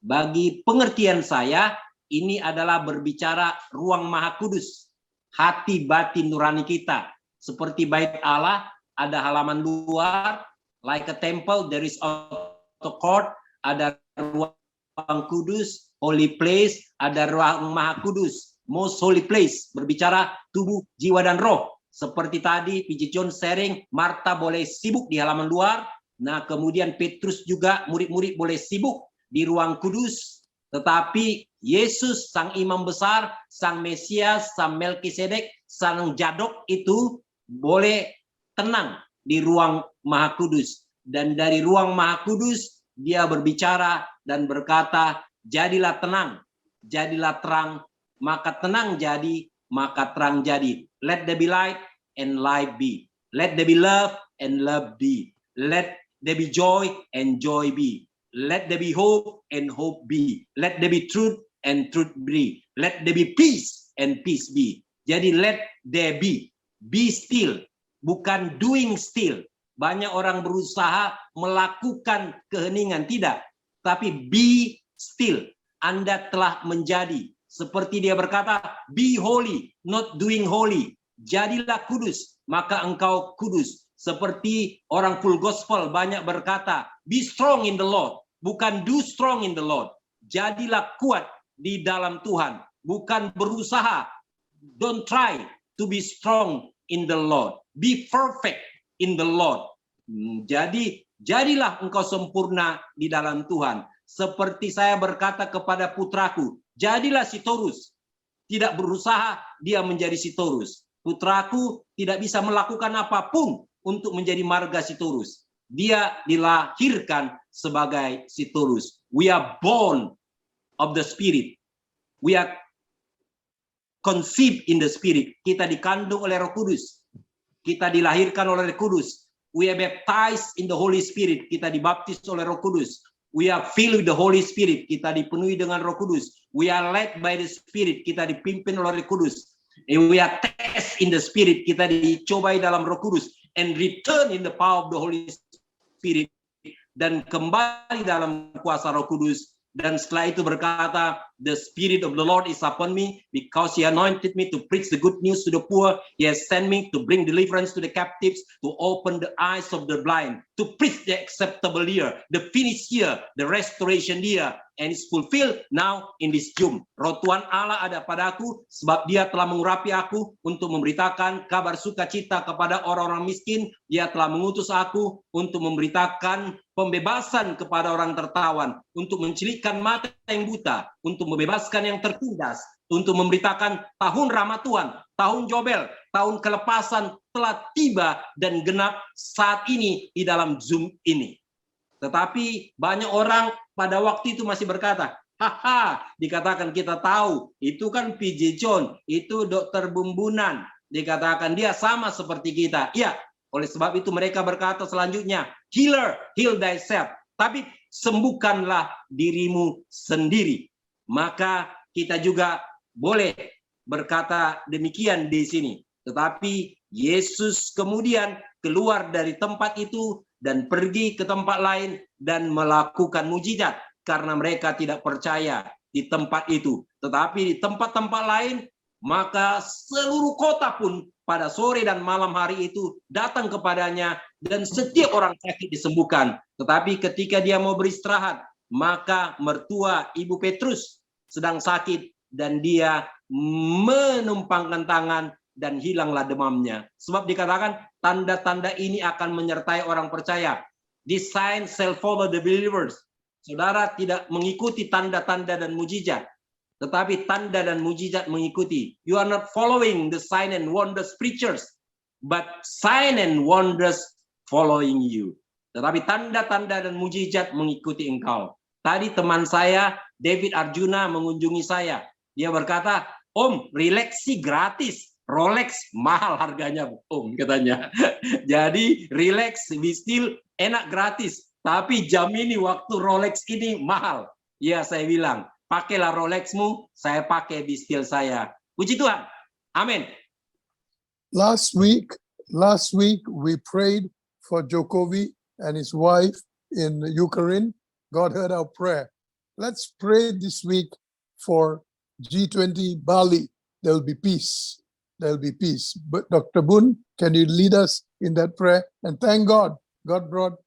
Bagi pengertian saya, ini adalah berbicara ruang Maha Kudus, hati batin nurani kita. Seperti bait Allah, ada halaman luar, like a temple, there is outer court, ada ruang kudus, holy place, ada ruang Maha Kudus, most holy place, berbicara tubuh, jiwa, dan roh. Seperti tadi, PJ John sharing, Marta boleh sibuk di halaman luar, nah kemudian Petrus juga, murid-murid boleh sibuk di ruang kudus, tetapi Yesus, sang imam besar, sang Mesias, sang Melkisedek, sang Jadok itu boleh tenang di ruang Maha Kudus. Dan dari ruang Maha Kudus, dia berbicara dan berkata, jadilah tenang, jadilah terang, maka tenang jadi, maka terang jadi. Let there be light and light be. Let there be love and love be. Let there be joy and joy be. Let there be hope and hope be. Let there be truth and truth be. Let there be peace and peace be. Jadi let there be. Be still, bukan doing still. Banyak orang berusaha melakukan keheningan, tidak. Tapi be still, Anda telah menjadi. Seperti dia berkata, be holy, not doing holy. Jadilah kudus, maka engkau kudus. Seperti orang full gospel banyak berkata, be strong in the Lord, bukan do strong in the Lord. Jadilah kuat di dalam Tuhan, bukan berusaha. Don't try to be strong in the Lord. Be perfect in the Lord. Jadi, jadilah engkau sempurna di dalam Tuhan. Seperti saya berkata kepada putraku, jadilah Sitorus. Tidak berusaha dia menjadi Sitorus. Putraku tidak bisa melakukan apapun untuk menjadi marga Sitorus. Dia dilahirkan sebagai Sitorus. We are born of the Spirit. We are conceived in the Spirit. Kita dikandung oleh Roh Kudus. Kita dilahirkan oleh Roh Kudus. We are baptized in the Holy Spirit. Kita dibaptis oleh Roh Kudus. We are filled with the Holy Spirit. Kita dipenuhi dengan Roh Kudus. We are led by the Spirit. Kita dipimpin oleh Roh Kudus. And we are tested in the Spirit. Kita dicobai dalam Roh Kudus. And return in the power of the Holy Spirit. Dan kembali dalam kuasa Roh Kudus. Dan setelah itu berkata, the Spirit of the Lord is upon me, because He anointed me to preach the good news to the poor. He has sent me to bring deliverance to the captives, to open the eyes of the blind, to preach the acceptable year, the finished year, the restoration year, and it's fulfilled now in this June. Roh Tuhan Allah ada padaku, sebab Dia telah mengurapi aku untuk memberitakan kabar sukacita kepada orang-orang miskin. Dia telah mengutus aku untuk memberitakan pembebasan kepada orang tertawan, untuk mencelikkan mata yang buta, untuk membebaskan yang tertindas, untuk memberitakan tahun rahmat Tuhan, tahun Jobel, tahun kelepasan telah tiba dan genap saat ini di dalam Zoom ini. Tetapi banyak orang pada waktu itu masih berkata, haha, dikatakan kita tahu, itu kan PJ John, itu dokter Bumbunan. Dikatakan dia sama seperti kita. Iya, oleh sebab itu mereka berkata selanjutnya, healer, heal thyself. Tapi sembuhkanlah dirimu sendiri. Maka kita juga boleh berkata demikian di sini. Tetapi Yesus kemudian keluar dari tempat itu dan pergi ke tempat lain dan melakukan mujizat karena mereka tidak percaya di tempat itu. Tetapi di tempat-tempat lain, maka seluruh kota pun pada sore dan malam hari itu datang kepadanya dan setiap orang sakit disembuhkan. Tetapi ketika dia mau beristirahat, maka mertua Ibu Petrus sedang sakit dan dia menumpangkan tangan dan hilanglah demamnya. Sebab dikatakan tanda-tanda ini akan menyertai orang percaya. This sign shall follow the believers. Saudara tidak mengikuti tanda-tanda dan mujizat, tetapi tanda dan mujizat mengikuti. You are not following the sign and wonders preachers, but sign and wonders following you. Tetapi tanda-tanda dan mujizat mengikuti engkau. Tadi teman saya, David Arjuna, mengunjungi saya. Dia berkata, Om, relax sih gratis. Rolex mahal harganya, Om, katanya. Jadi relax, still enak gratis. Tapi jam ini, waktu Rolex ini mahal. Ya, saya bilang, pakailah Rolexmu, saya pakai bistil saya. Puji Tuhan. Amin. Last week we prayed for Jokowi and his wife in Ukraine. God heard our prayer. Let's pray this week for G20 Bali. There will be peace. There will be peace. But Dr. Boon, can you lead us in that prayer? And thank God, God brought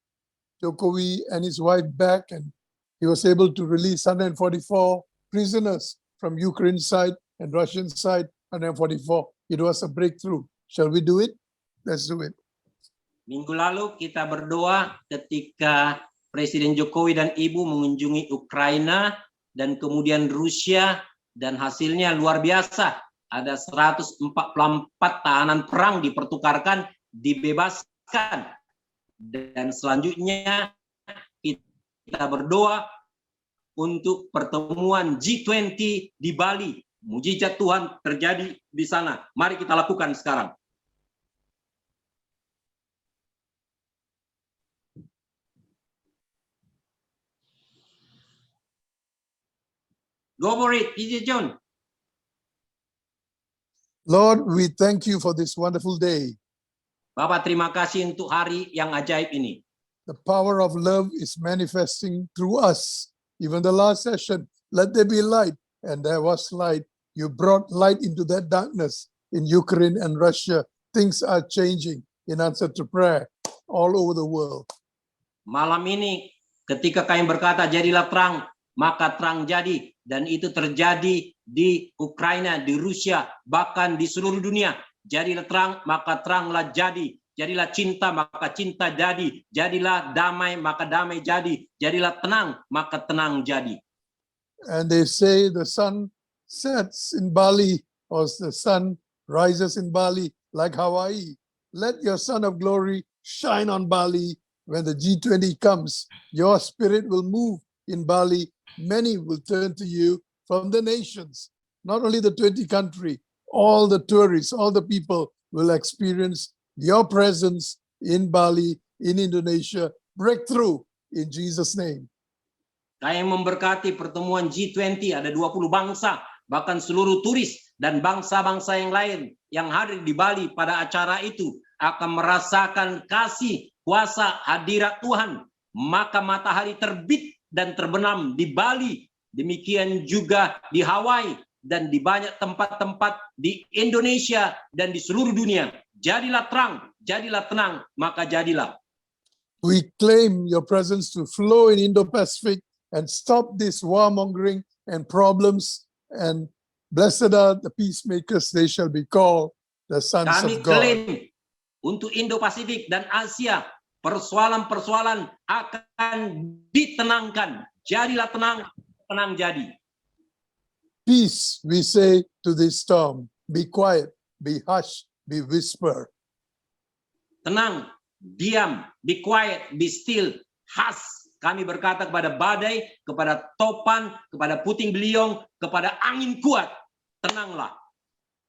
Jokowi and his wife back, and he was able to release 144 prisoners from Ukraine side and Russian side, 144. It was a breakthrough. Shall we do it? Let's do it. Minggu lalu kita berdoa ketika Presiden Jokowi dan Ibu mengunjungi Ukraina dan kemudian Rusia, dan hasilnya luar biasa. Ada 144 tahanan perang dipertukarkan, dibebaskan. Dan selanjutnya kita berdoa untuk pertemuan G20 di Bali. Mujizat Tuhan terjadi di sana. Mari kita lakukan sekarang. Go for it, PJ John. Lord, we thank you for this wonderful day. Bapak, terima kasih untuk hari yang ajaib ini. The power of love is manifesting through us. Even the last session, let there be light, and there was light. You brought light into that darkness in Ukraine and Russia. Things are changing in answer to prayer all over the world. Malam ini ketika kami berkata jadilah terang, maka terang jadi, dan itu terjadi di Ukraina, di Rusia, bahkan di seluruh dunia. Jadilah terang, maka teranglah jadi. Jadilah cinta, maka cinta jadi. Jadilah damai, maka damai jadi. Jadilah tenang, maka tenang jadi. And they say the sun sets in Bali, or the sun rises in Bali like Hawaii. Let your sun of glory shine on Bali. When the G20 comes, your spirit will move in Bali. Many will turn to you from the nations, not only the 20 countries, all the tourists, all the people will experience your presence in Bali, in Indonesia. Breakthrough in Jesus' name. Saya memberkati pertemuan G20, ada 20 bangsa, bahkan seluruh turis dan bangsa-bangsa yang lain yang hadir di Bali pada acara itu akan merasakan kasih, kuasa, hadirat Tuhan. Maka matahari terbit dan terbenam di Bali, demikian juga di Hawaii, dan di banyak tempat-tempat di Indonesia dan di seluruh dunia. Jadilah terang, jadilah tenang, maka jadilah. We claim your presence to flow in Indo-Pacific and stop this warmongering and problems. And blessed are the peacemakers, they shall be called the sons Kami of God. klaim untuk Indo-Pasifik dan Asia, persoalan-persoalan akan ditenangkan. Jadilah tenang, tenang jadi. Peace, we say to this storm, be quiet, be hush, be whisper. Tenang, diam, be quiet, be still, hush. Kami berkata kepada badai, kepada topan, kepada puting beliung, kepada angin kuat, tenanglah.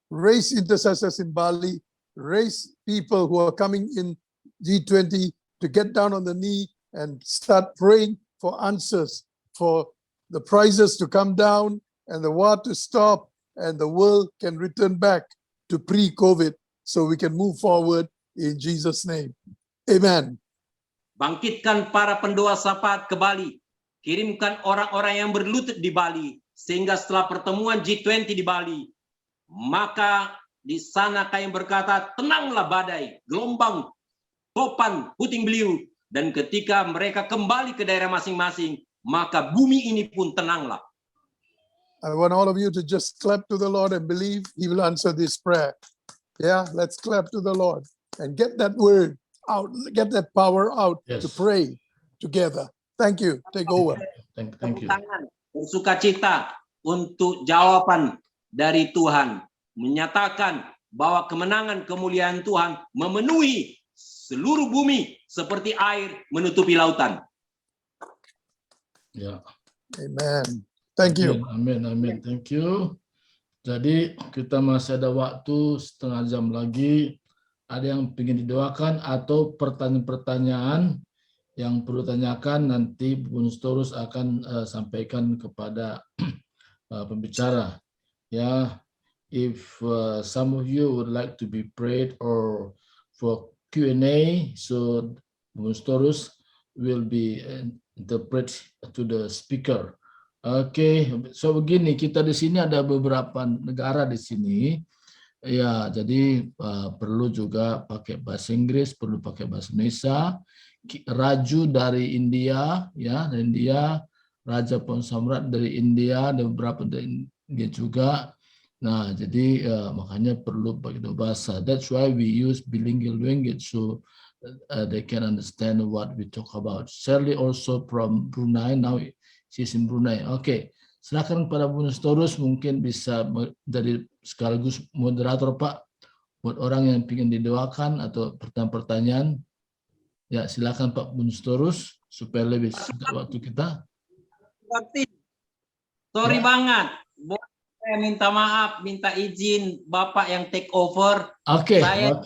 Raise intercessors in Bali, raise people who are coming in G20 to get down on the knee and start praying for answers, for the prices to come down and the war to stop and the world can return back to pre-COVID so we can move forward in Jesus' name. Amen. Bangkitkan para pendoa syafaat ke Bali. Kirimkan orang-orang yang berlutut di Bali. Sehingga setelah pertemuan G20 di Bali, maka di sana kami berkata, tenanglah badai, gelombang, topan, puting beliung. Dan ketika mereka kembali ke daerah masing-masing, maka bumi ini pun tenanglah. I want all of you to just clap to the Lord and believe He will answer this prayer. Yeah, let's clap to the Lord and get that word out, get that power out to Yes. pray together. Thank you. Take over. Thank you. Tangan, bersukacita untuk jawaban dari Tuhan. Menyatakan bahwa kemenangan kemuliaan Tuhan memenuhi seluruh bumi seperti air menutupi lautan. Ya. Amen. Thank you. Amin. Thank you. Jadi kita masih ada waktu setengah jam lagi. Ada yang ingin didoakan atau pertanyaan-pertanyaan yang perlu tanyakan, nanti Bonus Taurus akan sampaikan kepada pembicara. Ya, if some of you would like to be prayed or for Q&A, so Bonus Taurus will be interpret to the speaker. Oke, so begini, kita di sini ada beberapa negara di sini. Ya, jadi perlu juga pakai bahasa Inggris, perlu pakai bahasa Indonesia. Raju dari India, ya, dari India, Raja Ponsamrat dari India, ada beberapa dari India juga. Nah, jadi makanya perlu pakai dua bahasa. That's why we use bilingual language so they can understand what we talk about. Shirley also from Brunei, now she's in Brunei. Oke, silakan kepada Bonus Taurus, mungkin bisa dari sekaligus moderator Pak, buat orang yang ingin didoakan atau pertanyaan-pertanyaan. Ya, silakan Pak Bonus Taurus supaya lebih singkat waktu kita. Sorry Ya. banget. Saya minta maaf, minta izin Bapak yang take over. Oke. Para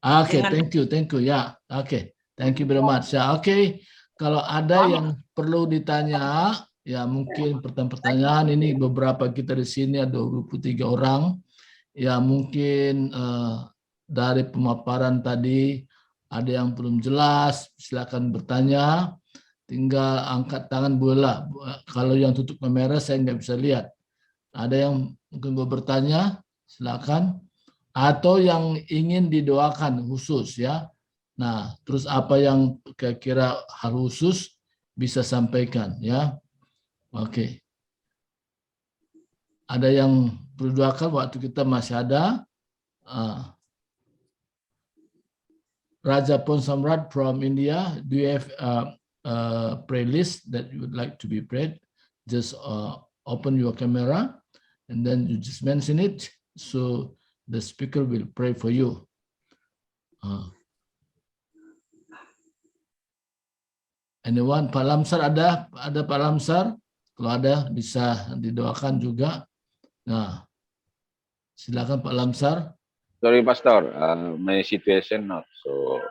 Oke, Dengan- thank you. Ya, oke. Thank you very much. Ya, oke. Kalau ada yang perlu ditanya, ya mungkin pertanyaan ini beberapa kita di sini ada 23 orang. Ya, mungkin dari pemaparan tadi ada yang belum jelas, silakan bertanya. Tinggal angkat tangan boleh. Kalau yang tutup kamera saya nggak bisa lihat. Ada yang mungkin mau bertanya, silakan. Atau yang ingin didoakan khusus, ya. Nah, terus apa yang kira-kira hal khusus bisa sampaikan, ya. Oke. Ada yang perlu doakan, waktu kita masih ada. Raja Ponsamrat from India, do you have prayer list that you would like to be prayed? Just open your camera and then you just mention it, so the speaker will pray for you. Anyone? Pak Lamsar ada Pak Lamsar? Kalau ada bisa didoakan juga. Nah, silakan Pak Lamsar. Sorry, Pastor. My situation not so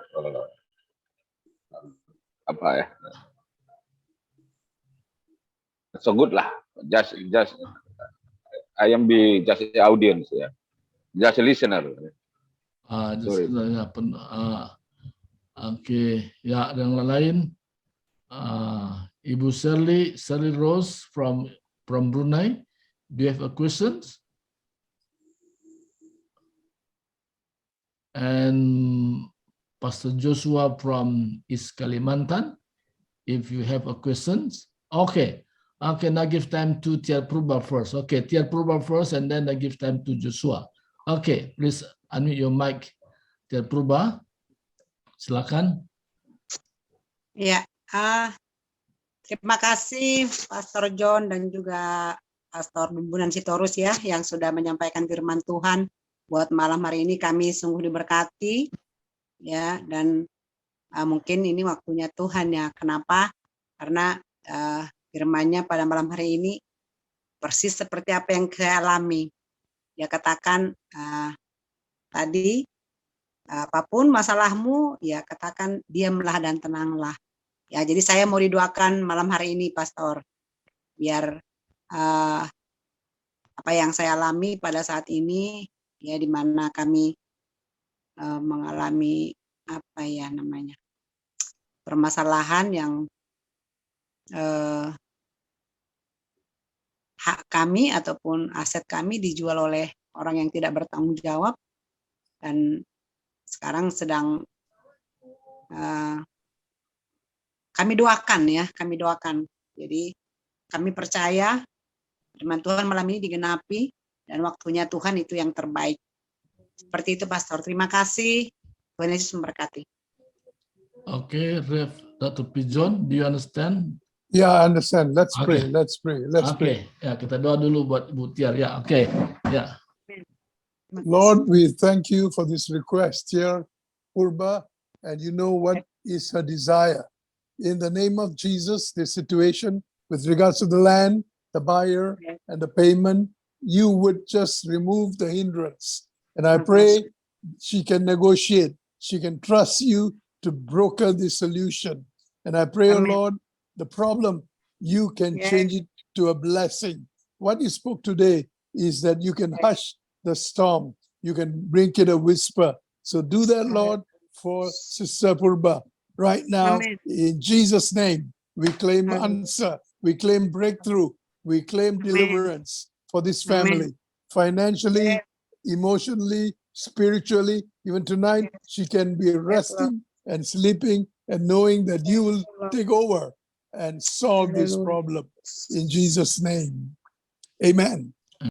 apa ya? So good lah. Just I am just the audience ya. Just a listener. Sorry. Oke, ya, yang lain. Ibu Shirley Rose from Brunei. Do you have a questions? And Pastor Joshua from East Kalimantan, if you have a questions. Okay, now give time to Tiar Purba first. Okay, Tiar Purba first, and then I give time to Joshua. Okay, please unmute your mic, Tiar Purba. Silakan. Ya, terima kasih Pastor John dan juga Pastor Bumbunan Sitorus ya, yang sudah menyampaikan firman Tuhan buat malam hari ini. Kami sungguh diberkati ya, dan mungkin ini waktunya Tuhan ya. Kenapa? Karena firman-Nya pada malam hari ini persis seperti apa yang saya alami. Dia katakan tadi, apapun masalahmu, ya katakan diamlah dan tenanglah. Ya, jadi saya mau didoakan malam hari ini, Pastor, biar apa yang saya alami pada saat ini, ya di mana kami mengalami apa ya namanya permasalahan yang hak kami ataupun aset kami dijual oleh orang yang tidak bertanggung jawab, dan sekarang sedang kami doakan. Jadi kami percaya firman Tuhan malam ini digenapi dan waktunya Tuhan itu yang terbaik. Seperti itu, Pastor. Terima kasih. Tuhan Yesus memberkati. Okay, Rev. Dr. Pijon, do you understand? Yeah, I understand. Let's Okay. pray. Let's pray. Let's pray. Okay, ya kita doa dulu buat Ibu Tiar. Ya, oke. Ya. Lord, we thank you for this request here, Purba, and you know what is her desire. In the name of Jesus, this situation with regards to the land, the buyer, and the payment, you would just remove the hindrance. And I pray she can negotiate. She can trust you to broker the solution. And I pray, oh Lord, the problem, you can change it to a blessing. What you spoke today is that you can hush the storm. You can bring it a whisper. So do that, Lord, for Sister Purba. Right now, in Jesus' name, we claim answer, we claim breakthrough, we claim deliverance for this family, financially, emotionally, spiritually. Even tonight, she can be resting and sleeping and knowing that you will take over and solve this problem. In Jesus' name, amen.